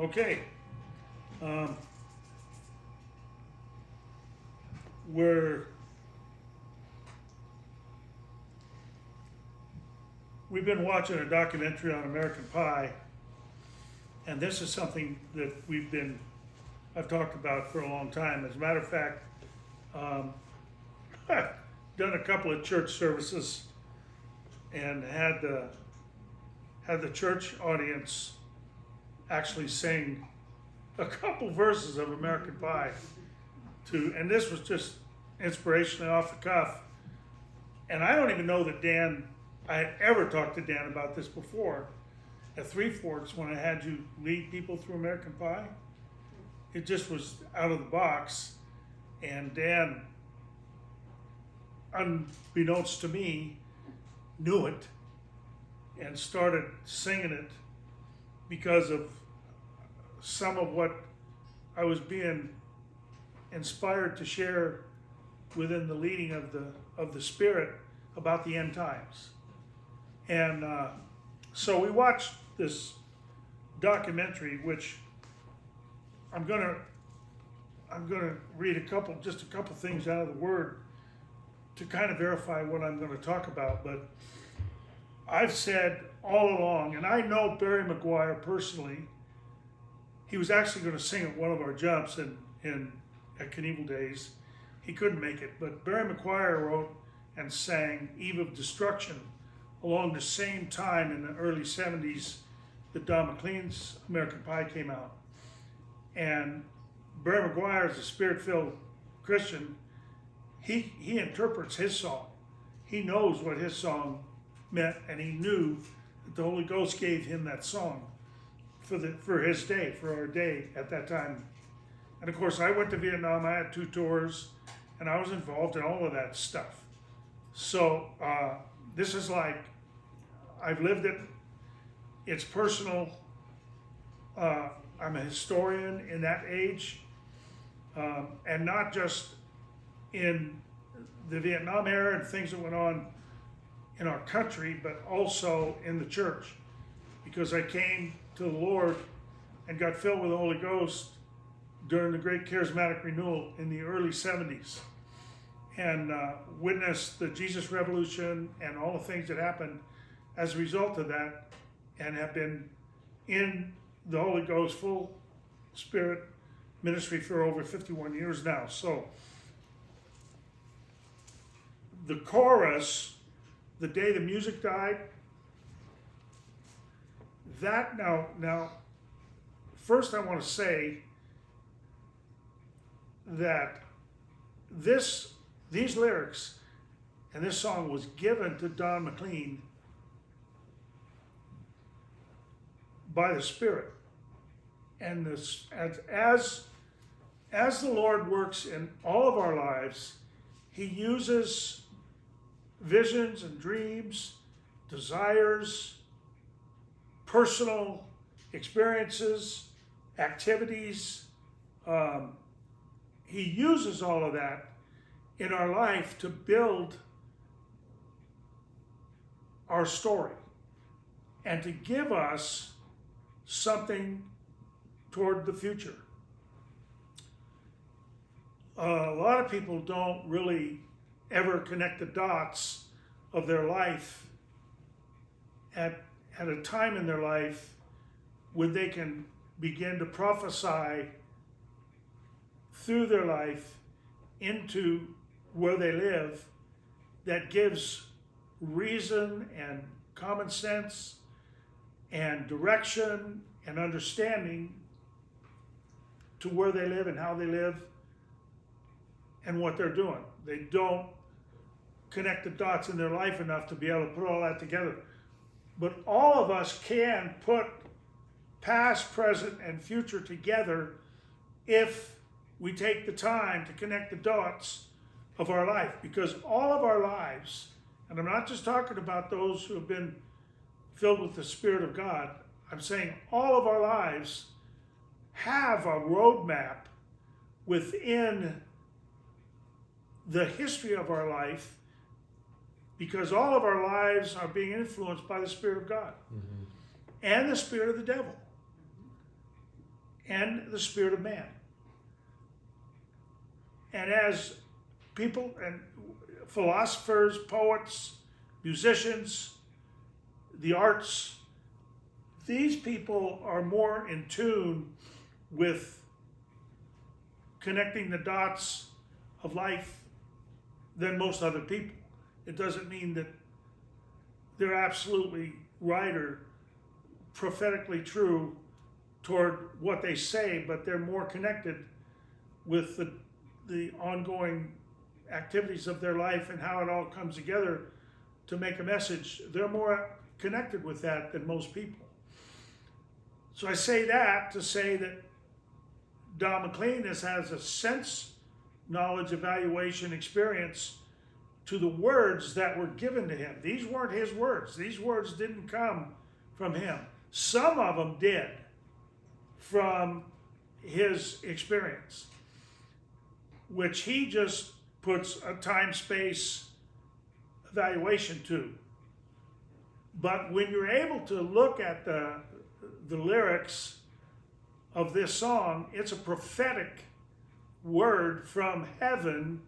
Okay. Um, we're we've been watching a documentary on American Pie, and this is something that I've talked about for a long time. As a matter of fact, I've done a couple of church services and had the church audience actually sing a couple verses of American Pie and this was just inspirationally off the cuff. And I don't even know that I had ever talked to Dan about this before. At Three Forks, when I had you lead people through American Pie, it just was out of the box. And Dan, unbeknownst to me, knew it and started singing it because of some of what I was being inspired to share within the leading of the Spirit about the end times. And so we watched this documentary, which I'm gonna read just a couple things out of the Word to kind of verify what I'm going to talk about. But I've said all along, and I know Barry McGuire personally. He was actually going to sing at one of our jumps at Knievel Days. He couldn't make it, but Barry McGuire wrote and sang Eve of Destruction along the same time in the early 70s that Don McLean's American Pie came out. And Barry McGuire is a Spirit-filled Christian. He interprets his song. He knows what his song meant, and he knew that the Holy Ghost gave him that song for his day, for our day at that time. And of course, I went to Vietnam. I had 2 tours, and I was involved in all of that stuff. So this is like, I've lived it. It's personal. I'm a historian in that age, and not just in the Vietnam era and things that went on in our country, but also in the church, because I came to the Lord and got filled with the Holy Ghost during the Great Charismatic Renewal in the early 70s, and witnessed the Jesus Revolution and all the things that happened as a result of that, and have been in the Holy Ghost full Spirit ministry for over 51 years now. So the chorus, the day the music died, that now first I want to say that these lyrics and this song was given to Don McLean by the Spirit. And this, as the Lord works in all of our lives, He uses visions and dreams, desires, personal experiences, activities. He uses all of that in our life to build our story and to give us something toward the future. A lot of people don't really ever connect the dots of their life at a time in their life when they can begin to prophesy through their life into where they live, that gives reason and common sense and direction and understanding to where they live and how they live and what they're doing. They don't connect the dots in their life enough to be able to put all that together. But all of us can put past, present, and future together if we take the time to connect the dots of our life. Because all of our lives, and I'm not just talking about those who have been filled with the Spirit of God, I'm saying all of our lives have a roadmap within the history of our life, because all of our lives are being influenced by the Spirit of God and the spirit of the devil. and the spirit of man. And as people and philosophers, poets, musicians, the arts, these people are more in tune with connecting the dots of life than most other people. It doesn't mean that they're absolutely right or prophetically true toward what they say, but they're more connected with the ongoing activities of their life and how it all comes together to make a message. They're more connected with that than most people. So I say that to say that Don McLean has a sense, knowledge, evaluation, experience to the words that were given to him. These weren't his words. These words didn't come from him. Some of them did from his experience, which he just puts a time-space evaluation to. But when you're able to look at the lyrics of this song, it's a prophetic word from heaven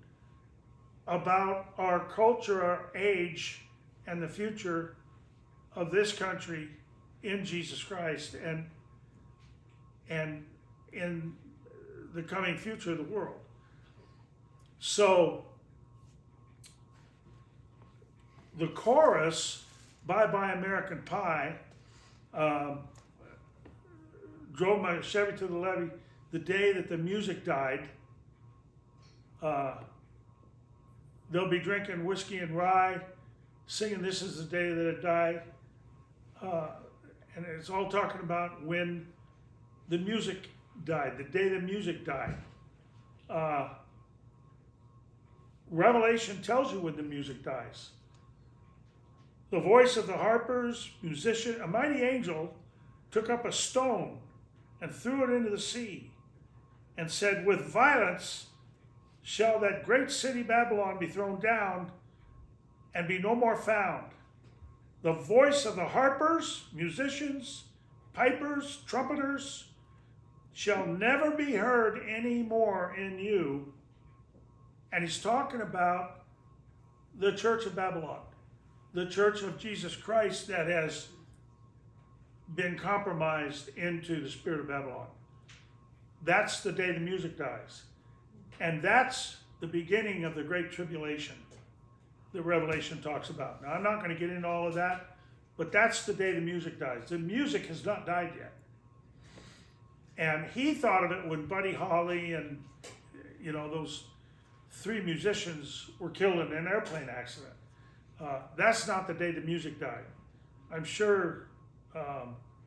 about our culture, our age, and the future of this country in Jesus Christ and in the coming future of the world. So the chorus, Bye Bye American Pie, drove my Chevy to the Levy the day that the music died. They'll be drinking whiskey and rye, singing This Is the Day That It Died. And it's all talking about when the music died, the day the music died. Revelation tells you when the music dies. The voice of the harpers, musician, a mighty angel took up a stone and threw it into the sea and said, with violence shall that great city Babylon be thrown down and be no more found. The voice of the harpers, musicians, pipers, trumpeters shall never be heard any more in you. And he's talking about the church of Babylon, the church of Jesus Christ that has been compromised into the spirit of Babylon. That's the day the music dies. And that's the beginning of the Great Tribulation that Revelation talks about. Now, I'm not going to get into all of that, but that's the day the music dies. The music has not died yet. And he thought of it when Buddy Holly and, those 3 musicians were killed in an airplane accident. That's not the day the music died. I'm sure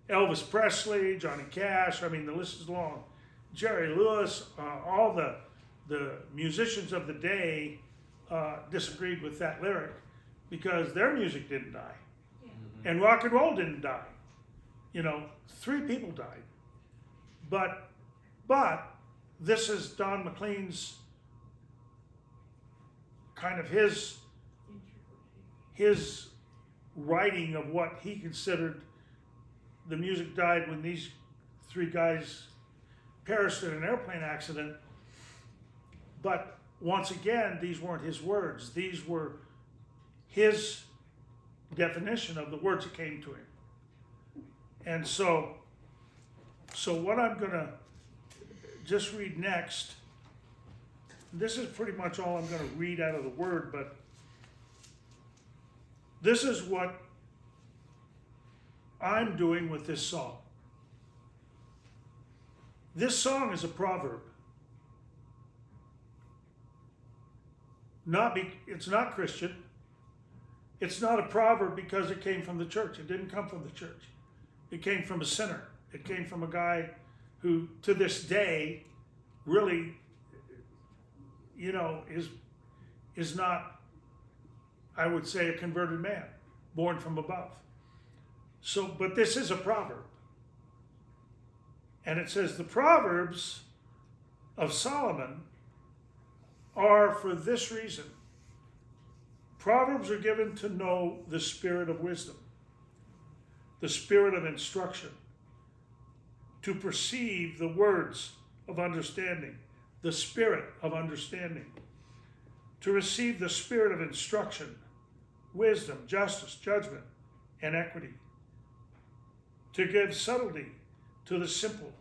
Elvis Presley, Johnny Cash, the list is long. Jerry Lewis, all the musicians of the day disagreed with that lyric because their music didn't die. Yeah. And rock and roll didn't die. 3 people died. But this is Don McLean's kind of his writing of what he considered the music died when these 3 guys perished in an airplane accident. But once again, these weren't his words. These were his definition of the words that came to him. And so what I'm going to just read next, this is pretty much all I'm going to read out of the word, but this is what I'm doing with this song. This song is a proverb. It's not Christian. It's not a proverb because it came from the church. It didn't come from the church. It came from a sinner. It came from a guy who, to this day, really, is not, I would say, a converted man, born from above. So, but this is a proverb. And it says, the Proverbs of Solomon are for this reason. Proverbs are given to know the spirit of wisdom, the spirit of instruction, to perceive the words of understanding, the spirit of understanding, to receive the spirit of instruction, wisdom, justice, judgment, and equity, to give subtlety to the simple,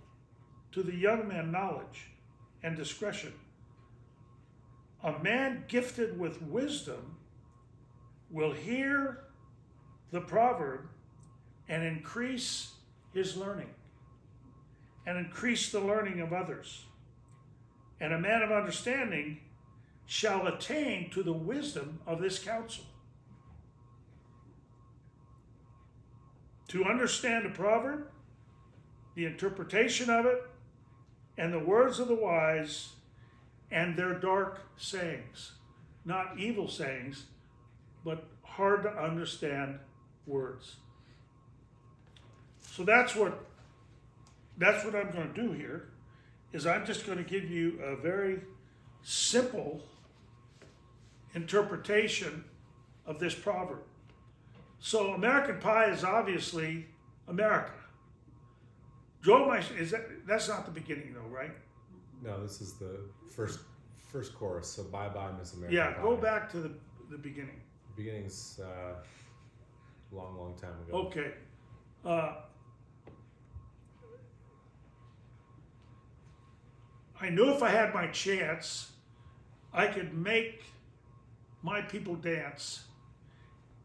to the young man knowledge and discretion. A man gifted with wisdom will hear the proverb and increase his learning, and increase the learning of others. And a man of understanding shall attain to the wisdom of this counsel. To understand a proverb, the interpretation of it, and the words of the wise, and their dark sayings. Not evil sayings, but hard to understand words. So that's what I'm going to do here, is I'm just going to give you a very simple interpretation of this proverb. So American Pie is obviously America. That's not the beginning though, right? No, this is the first chorus. So Bye Bye Miss American Yeah, Pie. go back to the beginning. The beginning's long time ago. Okay. I knew if I had my chance, I could make my people dance,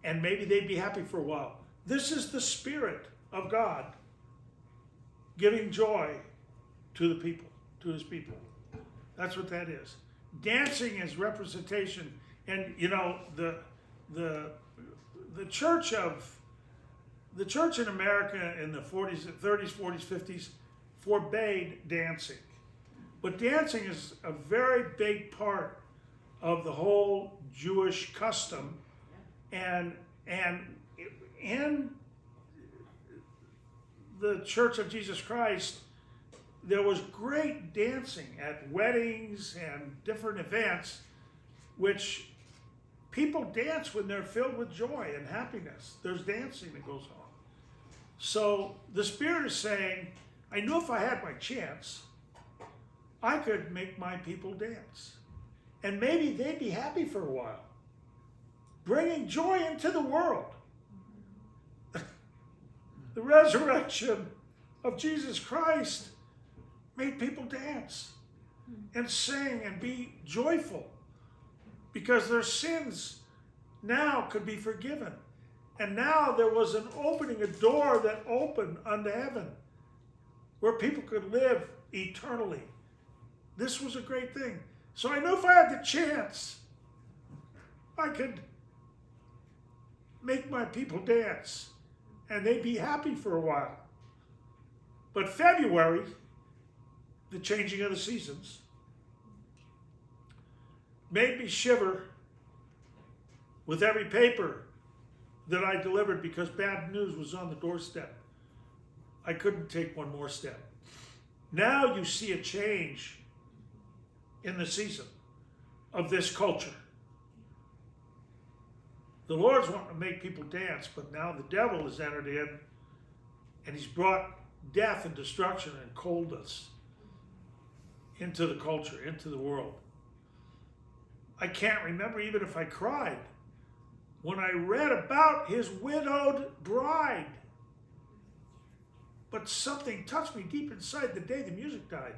and maybe they'd be happy for a while. This is the Spirit of God giving joy to the people, to his people. That's what that is. Dancing is representation, and you know the church in America in the 40s, 30s, 40s, 50s forbade dancing. But dancing is a very big part of the whole Jewish custom, and in the Church of Jesus Christ, there was great dancing at weddings and different events, which people dance when they're filled with joy and happiness. There's dancing that goes on. So the Spirit is saying, I knew if I had my chance, I could make my people dance. And maybe they'd be happy for a while, bringing joy into the world. The resurrection of Jesus Christ made people dance and sing and be joyful because their sins now could be forgiven. And now there was an opening, a door that opened unto heaven where people could live eternally. This was a great thing. So I know if I had the chance, I could make my people dance and they'd be happy for a while. But February, the changing of the seasons, made me shiver with every paper that I delivered because bad news was on the doorstep. I couldn't take one more step. Now you see a change in the season of this culture. The Lord's wanting to make people dance, but now the devil has entered in and he's brought death and destruction and coldness into the culture, into the world. I can't remember even if I cried when I read about his widowed bride. But something touched me deep inside the day the music died.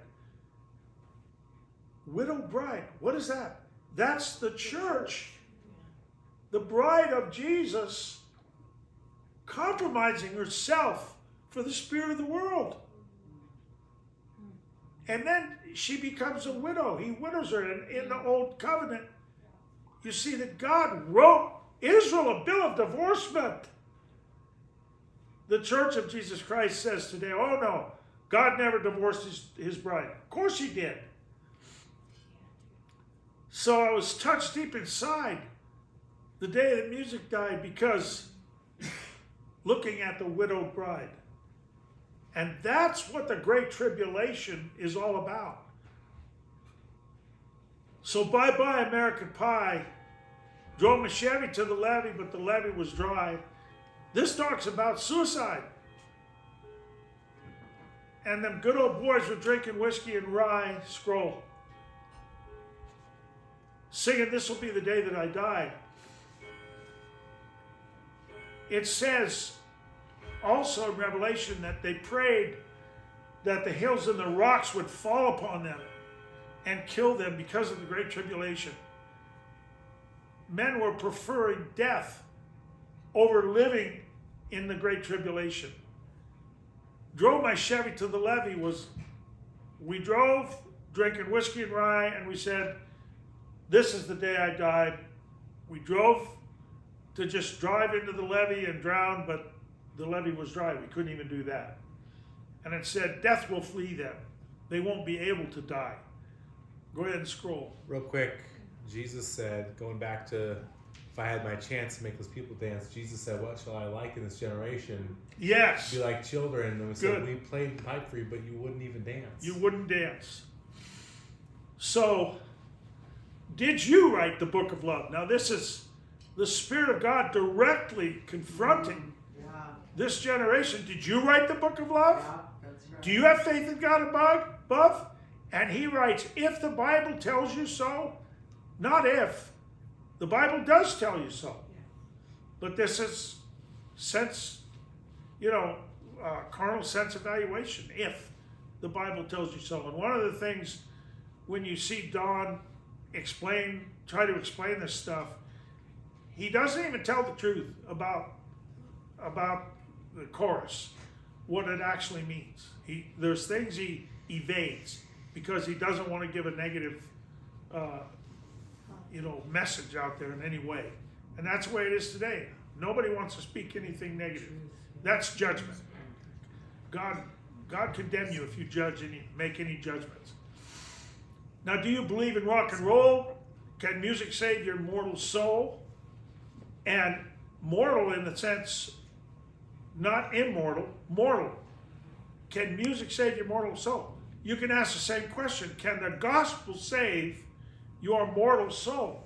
Widowed bride, what is that? That's the church. The bride of Jesus compromising herself for the spirit of the world. And then she becomes a widow. He widows her. And in the old covenant, you see that God wrote Israel a bill of divorcement. The Church of Jesus Christ says today, oh no, God never divorced his bride. Of course he did. So I was touched deep inside the day that music died because looking at the widowed bride. And that's what the Great Tribulation is all about. So bye-bye American Pie. Drove my Chevy to the Levy, but the Levy was dry. This talks about suicide. and them good old boys were drinking whiskey and rye scroll, singing, "This will be the day that I die." It says also in Revelation that they prayed that the hills and the rocks would fall upon them and kill them because of the great tribulation. Men were preferring death over living in the great tribulation. Drove my Chevy to the Levy we drove drinking whiskey and rye, and we said, "This is the day I died." We drove to just drive into the Levy and drown, but the Levy was dry. We couldn't even do that. And it said, "Death will flee them. They won't be able to die." Go ahead and scroll. Real quick, Jesus said, going back to, if I had my chance to make those people dance, Jesus said, "What shall I like in this generation?" Yes. Be like children. And we Good. said, "We played the pipe for you, but you wouldn't even dance." You wouldn't dance. So, did you write the book of love? Now, this is the Spirit of God directly confronting this generation. Did you write the book of love? Yeah, that's right. Do you have faith in God above? And he writes, if the Bible tells you so, not if. The Bible does tell you so. But this is carnal sense evaluation, if the Bible tells you so. And one of the things when you see Don try to explain this stuff, he doesn't even tell the truth about the chorus, what it actually means. There's things he evades because he doesn't want to give a negative message out there in any way. And that's the way it is today. Nobody wants to speak anything negative. That's judgment. God condemn you if you make any judgments. Now, do you believe in rock and roll? Can music save your mortal soul? And mortal in the sense, not immortal, mortal. Can music save your mortal soul? You can ask the same question. Can the gospel save your mortal soul?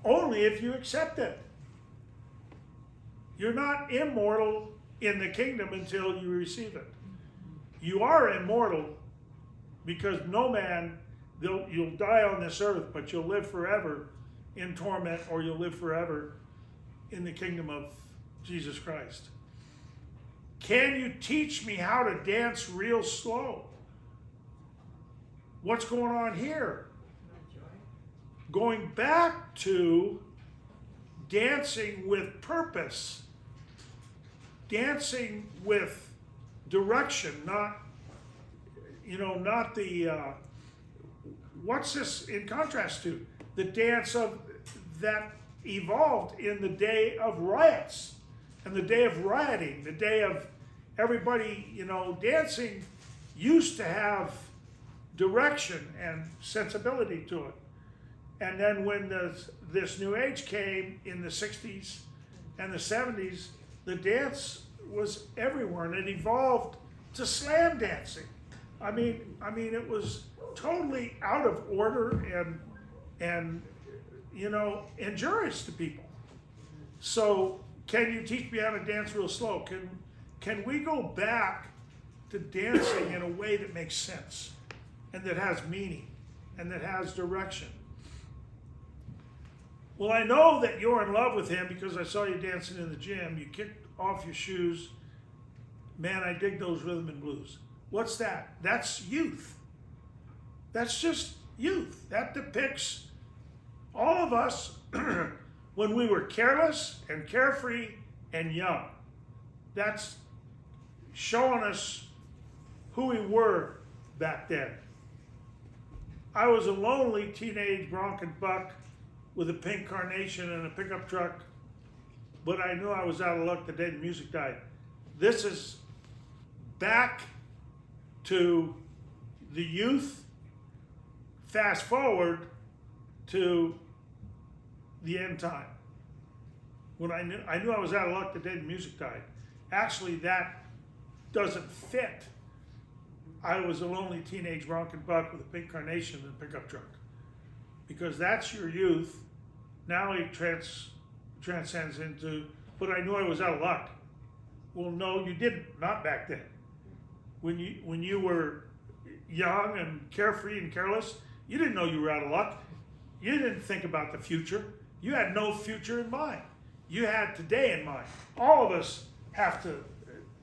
Only if you accept it. You're not immortal in the kingdom until you receive it. You are immortal because no man, you'll die on this earth, but you'll live forever in torment, or you'll live forever in the kingdom of Jesus Christ. Can you teach me how to dance real slow? What's going on here? Going back to dancing with purpose, dancing with direction, not the, what's this in contrast to? The dance that evolved in the day of riots and the day of rioting, the day of everybody, dancing used to have direction and sensibility to it. And then when this new age came in the 60s and the 70s, the dance was everywhere, and it evolved to slam dancing. I mean, it was totally out of order and injurious to people. So, can you teach me how to dance real slow? Can we go back to dancing in a way that makes sense and that has meaning and that has direction? Well, I know that you're in love with him because I saw you dancing in the gym. You kicked off your shoes. Man, I dig those rhythm and blues. What's that? That's youth. That's just youth. That depicts all of us when we were careless and carefree and young. That's showing us who we were back then. I was a lonely teenage bronco buck with a pink carnation and a pickup truck, but I knew I was out of luck the day the music died. This is back to the youth, fast forward to the end time. When I knew I was out of luck the day the music died. Actually, that doesn't fit. I was a lonely teenage bronco buck with a pink carnation and a pickup truck. Because that's your youth. Now it transcends into, but I knew I was out of luck. Well, no, you didn't. Not back then. when you were young and carefree and careless, you didn't know you were out of luck. You didn't think about the future. You had no future in mind. You had today in mind. All of us have to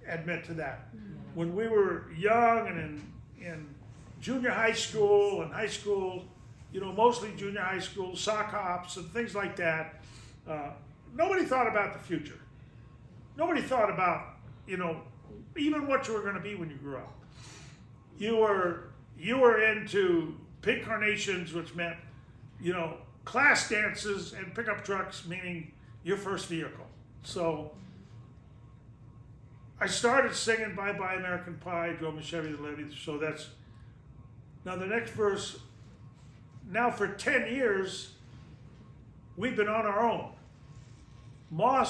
admit to that. When we were young and in junior high school and high school, mostly junior high school, sock hops and things like that, nobody thought about the future. Nobody thought about, even what you were going to be when you grew up. You were into pink carnations, which meant, class dances and pickup trucks, meaning your first vehicle. So I started singing Bye Bye American Pie, drove my Chevy to Levy. So that's, now the next verse, now for 10 years, we've been on our own. Moss